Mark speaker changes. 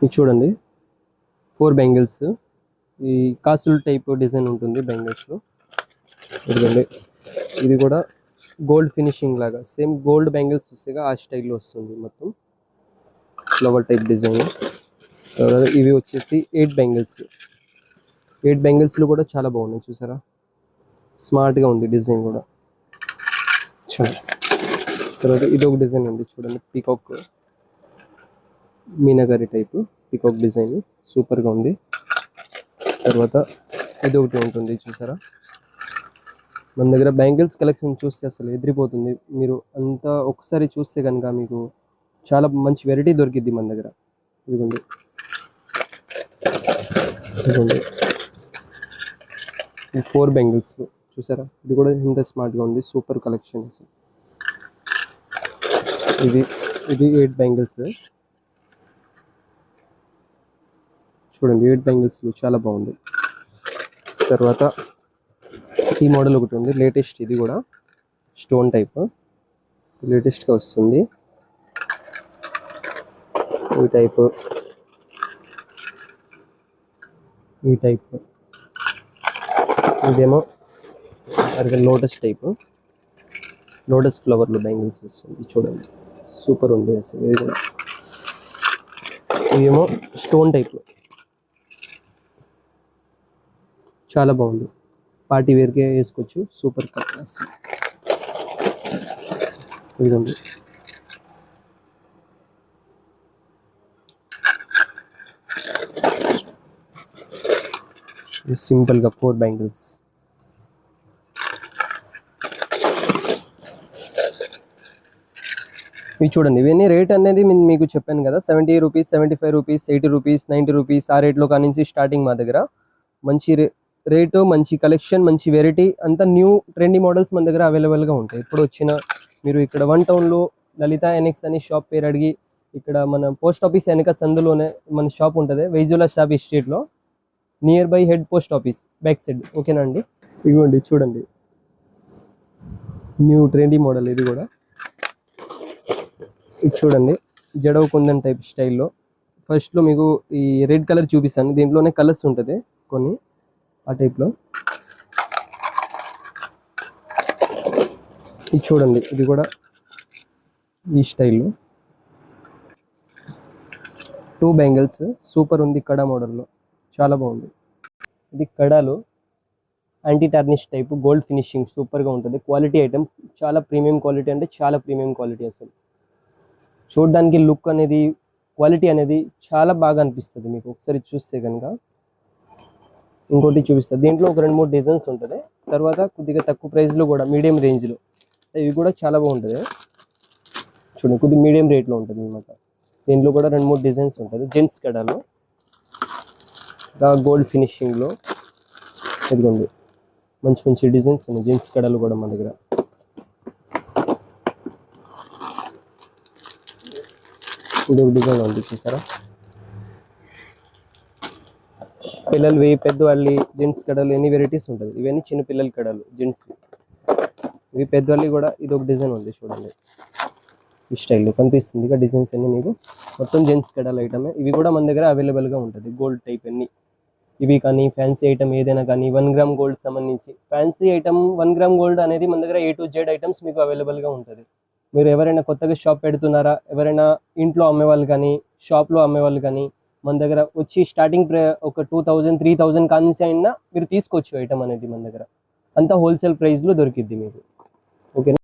Speaker 1: ఇది చూడండి 4 బ్యాంగిల్స్. ఈ కాసులు టైప్ డిజైన్ ఉంటుంది బ్యాంగిల్స్లో. ఇదిగోండి, ఇది కూడా గోల్డ్ ఫినిషింగ్ లాగా సేమ్ గోల్డ్ బ్యాంగిల్స్ వస్తాయిగా ఆ స్టైల్లో వస్తుంది మొత్తం ఫ్లవర్ టైప్ డిజైన్. ఇవి వచ్చేసి 8 బ్యాంగిల్స్. 8 బ్యాంగిల్స్లో కూడా చాలా బాగున్నాయి చూసారా, స్మార్ట్గా ఉంది డిజైన్ కూడా. చూడండి, తర్వాత ఇది ఒక డిజైన్ ఉంది చూడండి, peacock meenakari type peacock design సూపర్గా ఉంది. తర్వాత ఇది ఒకటి ఉంటుంది చూసారా. మన దగ్గర బ్యాంగిల్స్ కలెక్షన్ చూస్తే అసలు ఎదిరిపోతుంది. మీరు అంతా ఒకసారి చూస్తే కనుక మీకు చాలా మంచి వెరైటీ దొరికిద్ది మన దగ్గర. ఇదిగోండి, ఇదిగోండి, ఈ 4 బ్యాంగిల్స్ చూసారా, ఇది కూడా ఎంత స్మార్ట్గా ఉంది, సూపర్ కలెక్షన్ అసలు. ఇది 8 బ్యాంగిల్స్ చూడండి, 8 బ్యాంగిల్స్ చాలా బాగుంది. తర్వాత ఈ మోడల్ ఒకటి ఉంది లేటెస్ట్, ఇది కూడా స్టోన్ టైప్ లేటెస్ట్గా వస్తుంది. ఈ టైప్ ఇదేమో లోటస్ టైప్, లోటస్ ఫ్లవర్లో బ్యాంగిల్స్ వస్తుంది చూడండి, సూపర్ ఉంది అసలు. ఇది కూడా ఇదేమో స్టోన్ టైప్, చాలా బాగుంది, పార్టీ వేర్కే వేసుకోవచ్చు, సూపర్ కలర్ అసలు. ఇదిగోండి, సింపుల్గా 4 బ్యాంగిల్స్. ఇవి చూడండి, ఇవన్నీ రేట్ అనేది మీకు చెప్పాను కదా, 70 రూపీస్, 75 రూపీస్, 80 రూపీస్, 90 రూపీస్ ఆ రేట్లో కానించి స్టార్టింగ్ మా దగ్గర. మంచి రేటు, మంచి కలెక్షన్, మంచి వెరైటీ, అంతా న్యూ ట్రెండీ మోడల్స్ మన దగ్గర అవైలబుల్గా ఉంటాయి. ఇప్పుడు వచ్చిన మీరు ఇక్కడ 1 టౌన్లో లలిత ఎనెక్స్ అని షాప్ పేరు అడిగి, ఇక్కడ మన పోస్ట్ ఆఫీస్ వెనక సందులోనే మన షాప్ ఉంటుంది, వైజులా షాప్ స్ట్రీట్లో, near by head post office back side. ఓకేనా అండి. ఇదిగోండి చూడండి, న్యూ ట్రెండీ మోడల్ ఇది కూడా. ఇది చూడండి, జడవ కుందన్ టైప్ స్టైల్లో. ఫస్ట్లో మీకు ఈ రెడ్ కలర్ చూపిస్తాను, దీంట్లోనే కలర్స్ ఉంటుంది కొన్ని ఆ టైప్లో. ఇది చూడండి, ఇది కూడా ఈ స్టైల్లో 2 బ్యాంగిల్స్ సూపర్ ఉంది, కడా మోడల్లో చాలా బాగుంది. ఇది కడాలు anti tarnish type gold finishing సూపర్గా ఉంటుంది. క్వాలిటీ ఐటమ్, చాలా ప్రీమియం క్వాలిటీ, అంటే చాలా ప్రీమియం క్వాలిటీ అసలు. చూడడానికి లుక్ అనేది, క్వాలిటీ అనేది చాలా బాగా అనిపిస్తుంది మీకు ఒకసారి చూస్తే కనుక. ఇంకోటి చూపిస్తుంది, దీంట్లో ఒక 2-3 డిజైన్స్ ఉంటుంది. తర్వాత కొద్దిగా తక్కువ ప్రైస్లో కూడా మీడియం రేంజ్లో, ఇవి కూడా చాలా బాగుంటుంది చూడండి, కొద్దిగా మీడియం రేట్లో ఉంటుంది అనమాట. దీంట్లో కూడా 2-3 డిజైన్స్ ఉంటుంది. జెంట్స్ కడాలో గోల్డ్ ఫినిషింగ్లో, ఇదిగోండి మంచి మంచి డిజైన్స్ ఉన్నాయి జెంట్స్ కడాలు కూడా మన దగ్గర. ఇది ఒక డిజైన్ ఉంది చూసారా, పిల్లలవి, పెద్దవాళ్ళి జెంట్స్ కడాలు ఎన్ని వెరైటీస్ ఉంటుంది. ఇవన్నీ చిన్న పిల్లల కడాలు జెంట్స్వి, ఇవి పెద్దవాళ్ళవి కూడా. ఇది ఒక డిజైన్ ఉంది చూడండి, ఈ స్టైల్లో కనిపిస్తుంది ఇక డిజైన్స్ అన్నీ మీకు. మొత్తం జెంట్స్ కడాల ఐటమే, ఇవి కూడా మన దగ్గర అవైలబుల్గా ఉంటుంది. గోల్డ్ టైప్ అన్ని ఇవి కానీ, ఫ్యాన్సీ ఐటమ్ ఏదైనా కానీ, 1 గ్రామ్ గోల్డ్ సంబంధించి ఫ్యాన్సీ ఐటమ్ 1 గ్రామ్ గోల్డ్ అనేది మన దగ్గర A to Z ఐటమ్స్ మీకు అవైలబుల్గా ఉంటుంది. మీరు ఎవరైనా కొత్తగా షాప్ పెడుతున్నారా, ఎవరైనా ఇంట్లో అమ్మేవాళ్ళు కానీ, షాప్లో అమ్మేవాళ్ళు కానీ, మన దగ్గర వచ్చి స్టార్టింగ్ ఒక 2000, 3000 కాన్సీ అయినా మీరు తీసుకోవచ్చు ఐటమ్ అనేది మన దగ్గర. అంతా హోల్సేల్ ప్రైస్లో దొరికిద్ది మీకు. ఓకేనా.